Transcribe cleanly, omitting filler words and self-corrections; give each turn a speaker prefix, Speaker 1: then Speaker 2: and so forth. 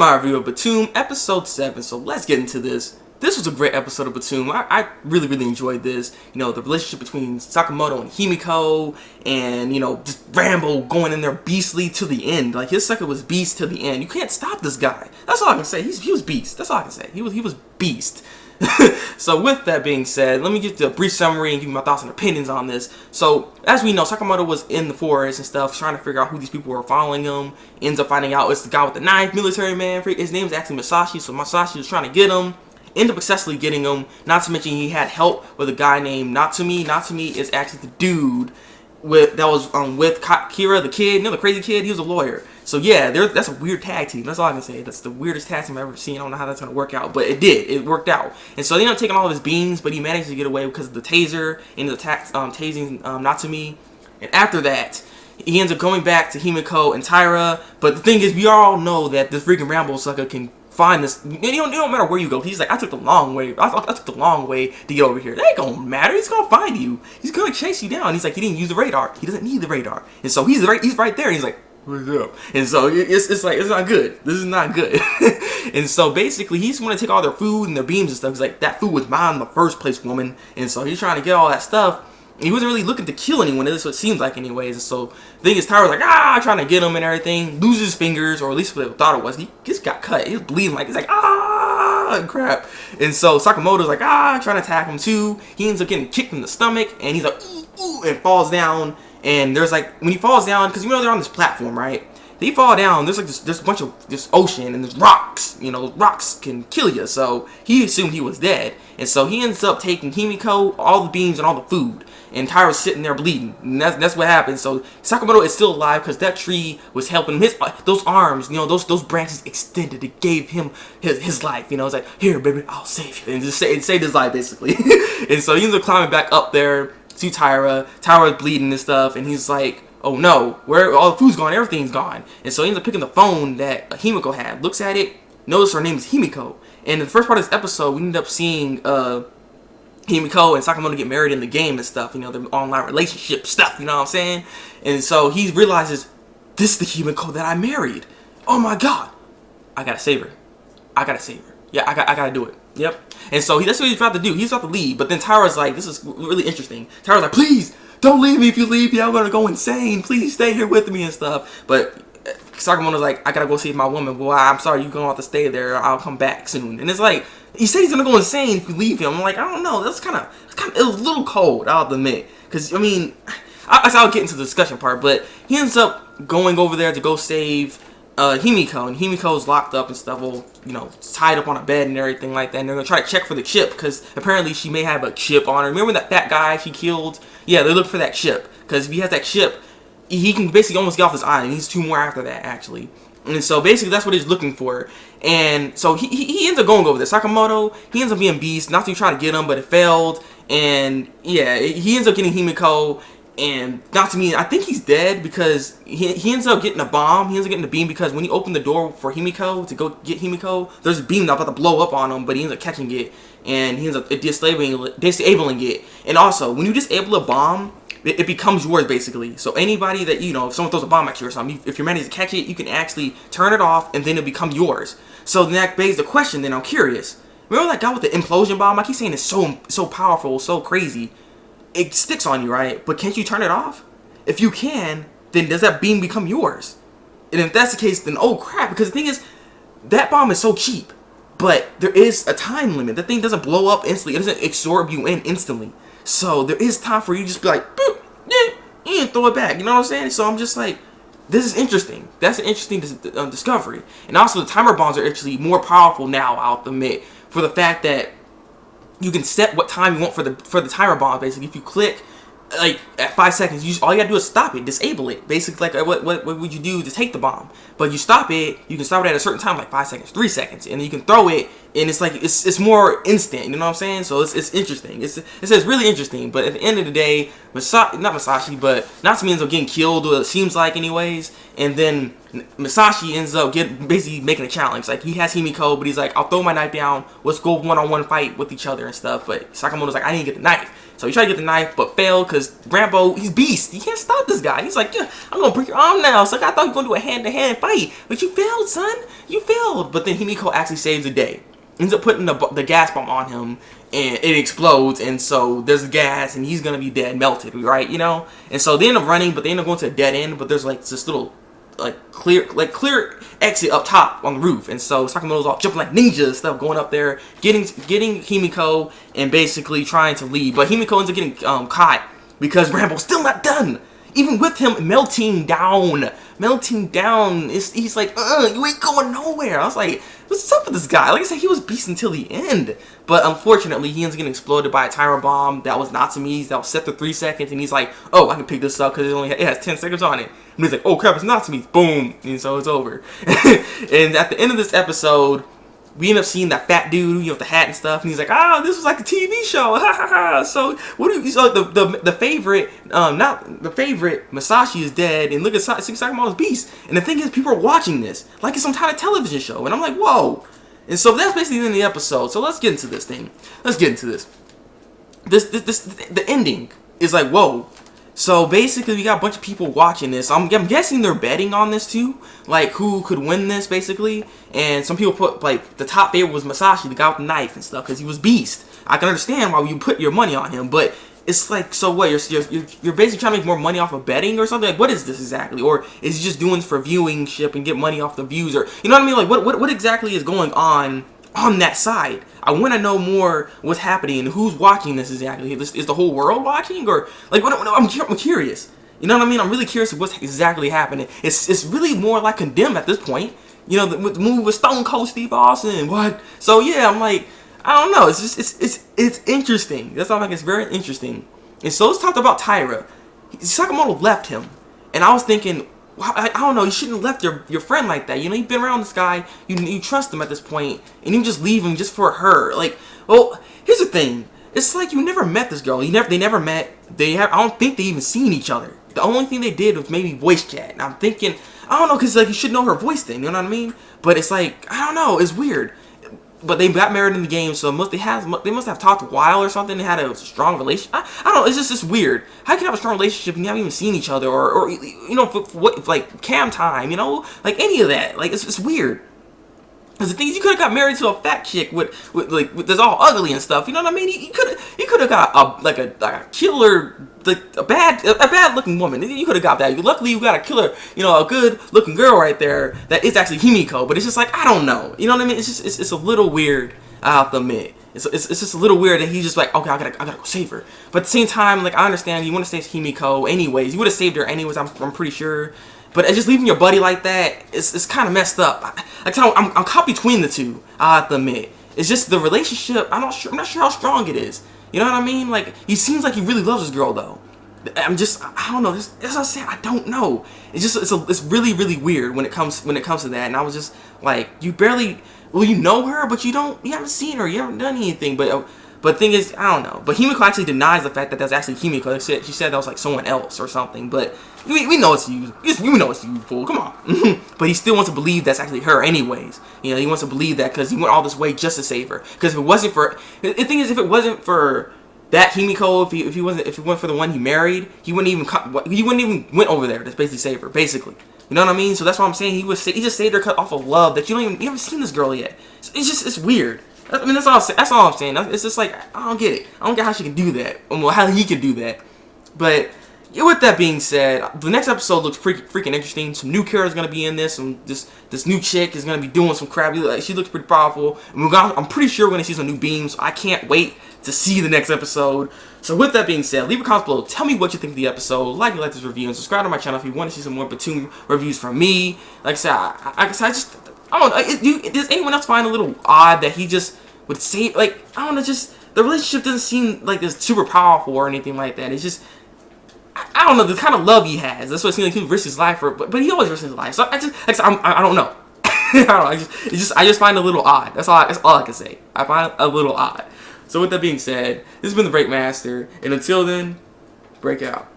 Speaker 1: my review of Btooom episode 7, so let's get into this. This was a great episode of Btooom. I really enjoyed this. You know, the relationship between Sakamoto and Himiko, and, you know, just Rambo going in there beastly to the end. Like, his sucker was beast to the end. You can't stop this guy. That's all I can say. He was beast. That's all I can say. He was beast. So with that being said, let me get the brief summary and give you my thoughts and opinions on this. So as we know, Sakamoto was in the forest and stuff trying to figure out who these people were following him. Ends up finding out it's the guy with the knife, military man. His name is actually Masashi, so Masashi was trying to get him. End up successfully getting him. Not to mention he had help with a guy named Natsumi. Natsumi is actually the dude that was with Kira, the kid, you know, the crazy kid. He was a lawyer. So yeah, that's a weird tag team. That's all I can say. That's the weirdest tag team I've ever seen. I don't know how that's gonna work out, but it did. It worked out. And so they ended up taking all of his beans, but he managed to get away because of the taser. Ended up tasing Natsumi. And after that, he ends up going back to Himiko and Taira. But the thing is, we all know that this freaking Rambo sucker can find this. It don't matter where you go. He's like, I took the long way. I took the long way to get over here. That ain't gonna matter. He's gonna find you. He's gonna chase you down. He's like, he didn't use the radar. He doesn't need the radar. And so he's right there. And he's like, what's up? And so it's like, it's not good. This is not good. And so basically, he's want to take all their food and their beams and stuff. He's like, that food was mine in the first place, woman. And so he's trying to get all that stuff. He wasn't really looking to kill anyone. That's what it seems like anyways. And so the thing is, Tyra's like, trying to get him and everything. Loses his fingers, or at least what I thought it was. He just got cut. He was bleeding. Like, he's like, crap. And so Sakamoto's like, trying to attack him too. He ends up getting kicked in the stomach, and he's like, ooh, and falls down. And there's like, when he falls down, because you know they're on this platform, right? They fall down, there's like this bunch of this ocean, and there's rocks. You know, rocks can kill you. So he assumed he was dead. And so he ends up taking Himiko, all the beans, and all the food. And Tyra's sitting there bleeding. And that's what happened. So Sakamoto is still alive because that tree was helping him. Those arms, you know, those branches extended. It gave him his life. You know, it's like, here, baby, I'll save you. And just saved his life, basically. And so he ends up climbing back up there to Taira. Tyra's bleeding and stuff. And he's like, oh no, where all the food's gone, everything's gone. And so he ends up picking the phone that Himiko had. Looks at it, notice her name is Himiko. And in the first part of this episode, we end up seeing Himiko and Sakamoto get married in the game and stuff, you know, the online relationship stuff, you know what I'm saying? And so he realizes, this is the Himiko that I married. Oh my god. I gotta save her. Yeah, I gotta do it. Yep. And so that's what he's about to do. He's about to leave, but then Tyra's like, this is really interesting. Tyra's like, please, don't leave me. If you leave me, I'm gonna go insane. Please stay here with me and stuff. But Sakamoto's like, I gotta go save my woman. Well, I'm sorry, you're gonna have to stay there. I'll come back soon. And it's like, he said he's gonna go insane if you leave him. I'm like, I don't know. It was a little cold, I'll admit. Because, I mean, I'll get into the discussion part, but he ends up going over there to go save Himiko, and Himiko's locked up and stuff, well, you know, tied up on a bed and everything like that, and they're gonna try to check for the chip, because apparently she may have a chip on her. Remember that fat guy she killed? Yeah, they look for that chip, because if he has that chip, he can basically almost get off this island. He needs 2 more after that, actually. And so basically that's what he's looking for. And so he ends up going over there. Sakamoto, he ends up being beast. Not to try to get him, but it failed. And yeah, he ends up getting Himiko. And not to me, I think he's dead because he ends up getting a bomb. He ends up getting a beam because when he opened the door for Himiko to go get Himiko, there's a beam that's about to blow up on him, but he ends up catching it. And he ends up disabling it. And also, when you disable a bomb, it becomes yours, basically. So anybody that, you know, if someone throws a bomb at you or something, if you're managed to catch it, you can actually turn it off, and then it'll become yours. So then that begs the question, then I'm curious. Remember that guy with the implosion bomb? I keep saying it's so powerful, so crazy. It sticks on you, right? But can't you turn it off? If you can, then does that beam become yours? And if that's the case, then oh crap. Because the thing is, that bomb is so cheap. But there is a time limit. That thing doesn't blow up instantly. It doesn't absorb you in instantly. So there is time for you to just be like, boop, yeah, and throw it back. You know what I'm saying? So I'm just like, this is interesting. That's an interesting discovery. And also the timer bombs are actually more powerful now, I'll admit, for the fact that you can set what time you want for the timer bomb. Basically, if you click like at 5 seconds, all you gotta do is stop it, disable it. Basically, like what would you do to take the bomb? But you stop it, you can stop it at a certain time, like 5 seconds, 3 seconds, and then you can throw it, and it's like it's more instant. You know what I'm saying? So it's interesting. It's really interesting. But at the end of the day, not Masashi, but Natsumi ends up getting killed. What it seems like, anyways. And then Masashi ends up basically making a challenge. Like, he has Himiko, but he's like, I'll throw my knife down. Let's go one-on-one fight with each other and stuff. But Sakamoto's like, I didn't get the knife. So he tried to get the knife, but failed because Rambo, he's beast. He can't stop this guy. He's like, yeah, I'm gonna break your arm now. So I thought you were gonna do a hand-to-hand fight, but you failed, son. You failed. But then Himiko actually saves the day. Ends up putting the gas bomb on him, and it explodes, and so there's gas, and he's gonna be dead, melted, right? You know. And so they end up running, but they end up going to a dead end. But there's like this little clear exit up top on the roof, and so Sakamoto's all jumping like ninjas and stuff, going up there, getting Himiko, and basically trying to leave. But Himiko ends up getting caught because Rambo's still not done. Even with him melting down, he's like, you ain't going nowhere. I was like, what's up with this guy? Like I said, he was beast until the end. But unfortunately, he ends up getting exploded by a Tyra bomb that was Natsumi's, that was set to 3 seconds. And he's like, oh, I can pick this up because it has 10 seconds on it. And he's like, oh crap, it's Natsumi's. Boom. And so it's over. And at the end of this episode, we end up seeing that fat dude, you know, with the hat and stuff, and he's like, this was like a TV show, ha ha ha. So what do you? So the favorite, not the favorite, Masashi is dead, and look at Sakamoto's beast. And the thing is, people are watching this like it's some kind of television show, and I'm like, whoa. And so that's basically the end of the episode. So let's get into this thing. Let's get into this. The ending is like, whoa. So basically, we got a bunch of people watching this. I'm guessing they're betting on this too, like who could win this basically. And some people put like the top favorite was Masashi, the guy with the knife and stuff, because he was beast. I can understand why you put your money on him, but it's like, so what? You're basically trying to make more money off of betting or something. Like, what is this exactly? Or is he just doing this for viewingship and get money off the views, or you know what I mean? Like, what exactly is going on that side? I want to know more what's happening and who's watching this exactly. Is the whole world watching, or like I'm curious. You know what I mean? I'm really curious what's exactly happening. It's really more like Condemned at this point. You know, the movie with Stone Cold Steve Austin. What? So yeah, I'm like, I don't know. It's just it's interesting. That's all. Like, it's very interesting. And so let's talk about Tyra. Sakamoto left him, and I was thinking, I don't know, you shouldn't have left your friend like that. You know, you've been around this guy, you trust him at this point, and you just leave him just for her. Like, well, here's the thing. It's like you never met this girl. They never met. I don't think they even seen each other. The only thing they did was maybe voice chat. And I'm thinking, I don't know, because like you should know her voice thing, you know what I mean? But it's like, I don't know, it's weird. But they got married in the game, so they must have talked a while or something. They had a strong relationship. I don't know. It's just weird. How can you have a strong relationship and you haven't even seen each other, or you know, what like cam time, you know, like any of that. Like it's weird. Because the thing is, you could have got married to a fat chick with that's all ugly and stuff. You know what I mean? You could have got a killer, like a bad looking woman. You could have got that. Luckily, you got a killer, you know, a good looking girl right there that is actually Himiko. But it's just like, I don't know. You know what I mean? It's just it's a little weird. I have to admit. It's just a little weird that he's just like, okay, I gotta go save her. But at the same time, like, I understand you want to save Himiko anyways. You would have saved her anyways. I'm pretty sure. But just leaving your buddy like that, it's kind of messed up. I'm caught between the two. I have to admit. It's just the relationship. I'm not sure how strong it is. You know what I mean? Like, he seems like he really loves this girl though. I don't know. That's what I'm saying. I don't know. It's really weird when it comes to that. And I was just like, you know her, but you haven't seen her. You haven't done anything. But the thing is, I don't know. But Himiko actually denies the fact that that's actually Himiko. She said that was like someone else or something. But we know it's you. We know it's you, fool. Come on. But he still wants to believe that's actually her anyways. You know, he wants to believe that because he went all this way just to save her. Because if it wasn't for... The thing is, if it wasn't for that Himiko, if it went for the one he married, he wouldn't even went over there to basically save her, basically. You know what I mean? So that's what I'm saying. He just saved her off of love that you haven't seen this girl yet. It's weird. I mean, that's all I'm saying. It's just like, I don't get it. I don't get how she can do that. Well, how he can do that. But with that being said, the next episode looks freaking interesting. Some new characters going to be in this. This new chick is going to be doing some crap. She looks pretty powerful. And I'm pretty sure we're going to see some new beams. So I can't wait to see the next episode. So with that being said, leave a comment below. Tell me what you think of the episode. Like this review, and subscribe to my channel if you want to see some more Btooom reviews from me. Like I said, I don't know. Does anyone else find a little odd that he just would say, like, I don't know, just the relationship doesn't seem like it's super powerful or anything like that. It's just, I don't know, the kind of love he has. That's what it seems like. He risks his life for, but he always risks his life. So I don't know. I don't know. I just find it a little odd. That's all I can say. I find it a little odd. So with that being said, this has been the Thabreakmaster, and until then, break out.